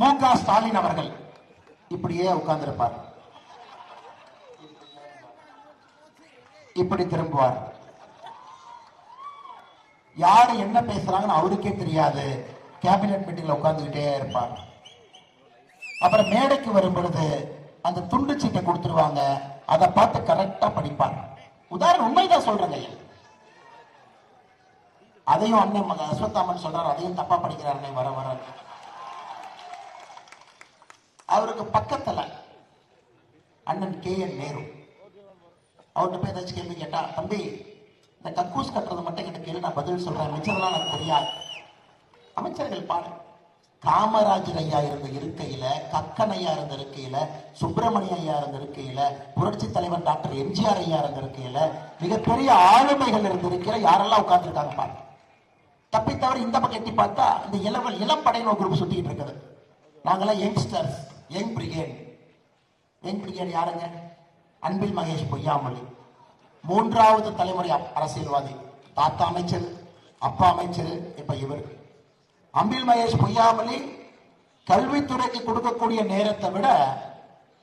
மு.க. ஸ்டாலின் அவர்கள் இப்படியே உட்கார்ந்திருப்பார், இப்படி திரும்புவார். யாரு என்ன பேசுறாங்கன்னு அவருக்கே தெரியாது. கேபினெட் மீட்டிங்ல உட்கார்ந்துகிட்டே இருப்பார். அப்புறம் மேடைக்கு வரும் பொழுது அந்த துண்டு சீட்டை கொடுத்துருவாங்க, அதை பார்த்து கரெக்டா படிப்பார். உதாரணம் உண்மைதான் சொல்றேங்க. அதையும் அண்ணன் அஸ்வத்தாமன் சொல்றாரு, அதையும் தப்பா படிக்கிறாரு. வர வர அவருக்கு பக்கத்துல அண்ணன் K.N. நேரு, அவர்கிட்ட போய் ஏதாச்சும் கேள்வி கேட்டா, தம்பி இந்த கக்கூஸ் கட்டுறது மட்டும் எனக்கு கேள்வி, நான் பதில் சொல்றேன், மிச்சதெல்லாம் எனக்கு தெரியாது. அமைச்சர்கள் பாரு, காமராஜர் ஐயா இருந்த இருக்கையில, கக்கன் ஐயா இருந்த இருக்கையில, சுப்பிரமணிய ஐயா இருந்த இருக்கையில, புரட்சி தலைவர் டாக்டர் எம்ஜிஆர் ஐயா இருந்த இருக்கையில, மிகப்பெரிய ஆளுமைகள் இருந்த இருக்கையில யாரெல்லாம் உட்கார்ந்து இருக்காங்க பாரு. தப்பி தவிர இந்த பக்கம் எட்டி பார்த்தா இந்த இளம் படையின குரூப் சுத்திட்டு இருக்குது. நாங்கெல்லாம் youngsters, young brigade. Young brigade யாருங்க? அன்பில் மகேஷ் பொய்யாமொழி, மூன்றாவது தலைமுறை அரசியல்வாதி. தாத்தா அமைச்சர், அப்பா அமைச்சர், இப்ப இவர். அன்பில் மகேஷ் பொய்யாமொழி கல்வித்துறைக்கு கொடுக்கக்கூடிய நேரத்தை விட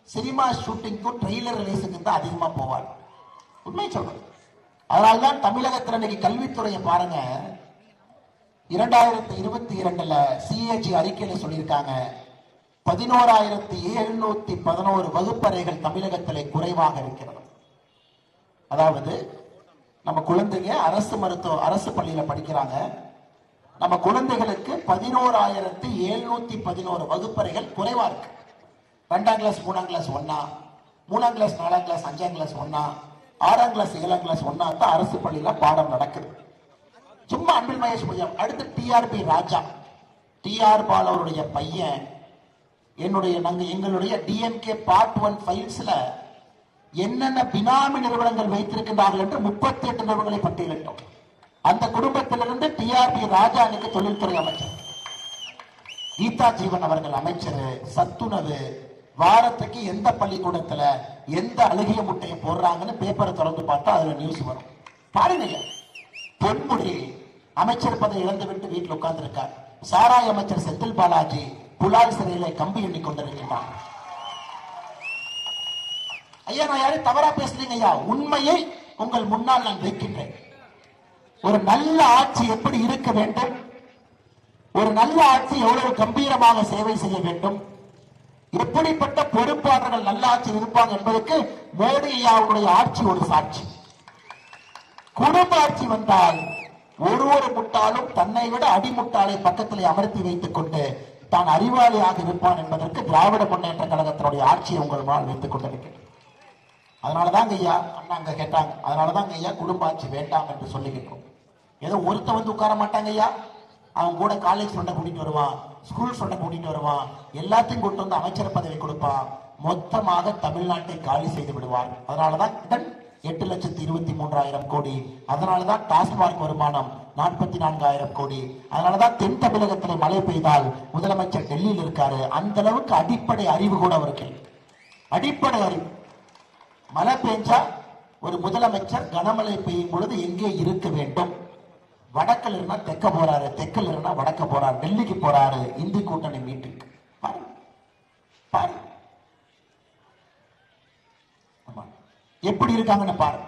சினிமா ஷூட்டிங்க்கும் ட்ரெய்லர் ரிலீஸுக்கு தான் அதிகமா போவார். உண்மை சொல்றது. அதனால்தான் தமிழகத்தில் இன்னைக்கு கல்வித்துறையை பாருங்க, 2022 CAG அறிக்கையில சொல்லியிருக்காங்க, 11,711 வகுப்பறைகள் தமிழகத்திலே குறைவாக இருக்கிறது. அதாவது நம்ம குழந்தைங்க அரசு பள்ளியில படிக்கிறாங்க. நம்ம குழந்தைகளுக்கு 11,711 வகுப்பறைகள் குறைவா இருக்கு. 2ஆம் கிளாஸ் 3ஆம் கிளாஸ் ஒன்னா, 3ஆம் கிளாஸ் 4ஆம் கிளாஸ் 5ஆம் கிளாஸ் ஒன்னா, 6ஆம் கிளாஸ் 7ஆம் கிளாஸ் ஒன்னா தான் அரசு பள்ளியில பாடம் நடக்குது. சும்மா அன்பில் மகேஷ் பொய்யாமொழி. அடுத்து TRP ராஜா, TR பால் அவருடைய பையன். எங்களுடைய DMK Part 1 ஃபைல்ஸ்ல என்னென்ன பினாமி நிறுவனங்கள் வைத்திருக்கின்றார்கள் என்று 38 நிறுவனங்களை பட்டியலிட்டோம். அந்த குடும்பத்திலிருந்து TRP ராஜா அன்னைக்கு தொழில்துறை அமைச்சர், கீதா ஜீவன் அவர்கள் அமைச்சர். சத்துணவு வாரத்துக்கு எந்த பள்ளிக்கூடத்துல எந்த அழுகிய முட்டையை போடுறாங்கன்னு பேப்பரை திறந்து பார்த்தா அதுல நியூஸ் வரும். பாருங்க, பொன்முடி அமைச்சர் பதவி இழந்து விட்டு வீட்டில் உட்கார்ந்து இருக்கார். சாராய அமைச்சர் செந்தில் பாலாஜி புலால் சிறையில கம்பி எண்ணி கொண்டிருக்கிறார். ஐயா, நான் யாரையும் தவறா பேசுறீங்க ஐயா, உண்மையை உங்கள் முன்னால் நான் வைக்கின்றேன். ஒரு நல்ல ஆட்சி எப்படி இருக்க வேண்டும், ஒரு நல்ல ஆட்சி எவ்வளவு கம்பீரமாக சேவை செய்ய வேண்டும், எப்படிப்பட்ட பொறுப்பாளர்கள் நல்ல ஆட்சி இருப்பாங்க என்பதற்கு மோடி ஐயாவுடைய ஆட்சி ஒரு சாட்சி. குடும்ப ஆட்சி வந்தால் ஒரு முட்டாளும் தன்னை விட அடிமுட்டாளை பக்கத்திலே அமர்த்தி வைத்துக் கொண்டு தான் அறிவாளியாக இருப்பான் என்பதற்கு திராவிட முன்னேற்ற கழகத்தினுடைய ஆட்சியை உங்கள் முன்னால் வைத்துக் கொண்டிருக்கிறேன். அதனாலதான் ஐயா அண்ணா அங்க கேட்டாங்க, அதனாலதான் ஐயா குடும்ப ஆட்சி வேண்டாம் என்று சொல்லிக்கிட்டோம். ஏதோ ஒருத்த வந்து உட்கார மாட்டாங்க ஐயா, அவன் கூட காலேஜ் சொன்ன கூட்டிட்டு வருவான், ஸ்கூல் சொன்ன கூட்டிட்டு வருவான், எல்லாத்தையும் கொண்டு வந்து அமைச்சர் பதவி கொடுப்பான், மொத்தமாக தமிழ்நாட்டை காலி செய்து விடுவார். அதனாலதான் 8,23,000 கோடி. அதனாலதான் டாஸ்மாக் வருமானம் 44,000 கோடி. அதனாலதான் தென் தமிழகத்தில் மழை பெய்தால் முதலமைச்சர் டெல்லியில் இருக்காரு. அந்த அளவுக்கு அடிப்படை அறிவு கூட அவருக்கு, அடிப்படை அறிவு. மழை பெஞ்சா ஒரு முதலமைச்சர் கனமழை பெய்யும் பொழுது எங்கே இருக்க வேண்டும், வடக்கில் இருந்தா தெற்க போறாரு, தெற்கில் இருந்தா வடக்க போறாரு, டெல்லிக்கு போறாரு, இந்தி கூட்டணி மீட்டிங். பாரு எப்படி இருக்காங்கன்னு பாரு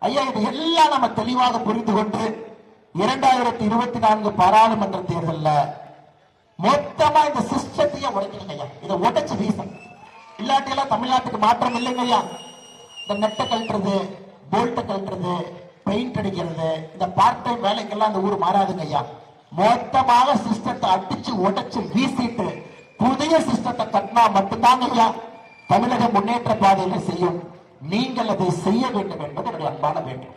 ஐயா. இது எல்லாம் நம்ம தெளிவாக புரிந்து கொண்டு 2024 பாராளுமன்ற தேர்தலில் மொத்தமா இந்த சிஸ்டத்தையே உடைக்கணுங்க ஐயா. இதை உடைச்சு வீசம், இல்லாட்டியெல்லாம் தமிழ்நாட்டுக்கு மாற்றம் இல்லைங்க ஐயா. இந்த நெட்டை கழட்டுறது, போல்ட்டை கழட்டுறது, பெயிண்ட் அடிக்கிறது, இந்த பார்ட் டைம் வேலைக்கெல்லாம் அந்த ஊர் மாறாதுங்க ஐயா. மொத்தமாக சிஸ்டத்தை அடிச்சு உடைச்சு வீசிட்டு புதிய சிஸ்டத்தை கட்டினா மட்டும்தாங்க ஐயா தமிழக முன்னேற்ற பாதையில செய்யும். நீங்கள் அதை செய்ய வேண்டும் என்பது என்னுடைய அன்பான வேண்டும்.